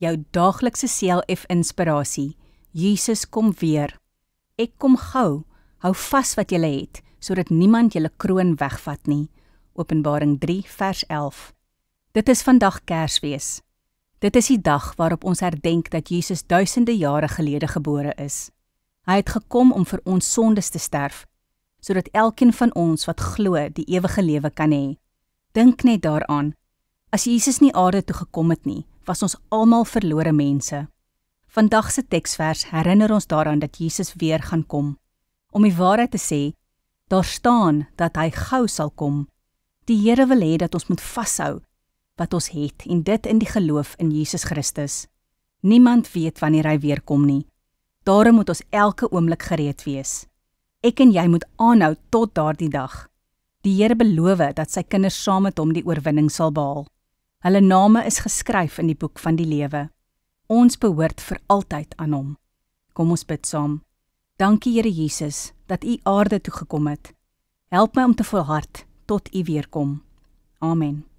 jou daaglikse CLF inspirasie. Jesus kom weer. Ek kom gou, hou vas wat julle het, sodat niemand julle kroon wegvat nie. Openbaring 3 vers 11. Dit is vandag Kersfees. Dit is die dag waarop ons herdenk dat Jesus duisende jare gelede gebore is. Hy het gekom om vir ons sondes te sterf, sodat elkeen van ons wat glo die ewige lewe kan hê. Dink net daaraan, as Jesus nie aarde toe gekom het nie, was ons almal verlore mense. Vandag se teksvers herinner ons daaraan dat Jesus weer gaan kom. Om die waarheid te sê, daar staan dat hy gou sal kom. Die Here wil hê dat ons moet vashou wat ons het en dit in die geloof in Jesus Christus. Niemand weet wanneer hy weer kom nie. Daarom moet ons elke oomblik gereed wees. Ek en jy moet aanhou tot daardie dag. Die Here beloof dat sy kinders saam met hom die oorwinning sal behaal. Hulle name is geskryf in die boek van die lewe. Ons behoort vir altyd aan hom. Kom ons bid saam. Dankie Here Jesus, dat U aarde toe gekom het. Help my om te volhard tot U weer kom. Amen.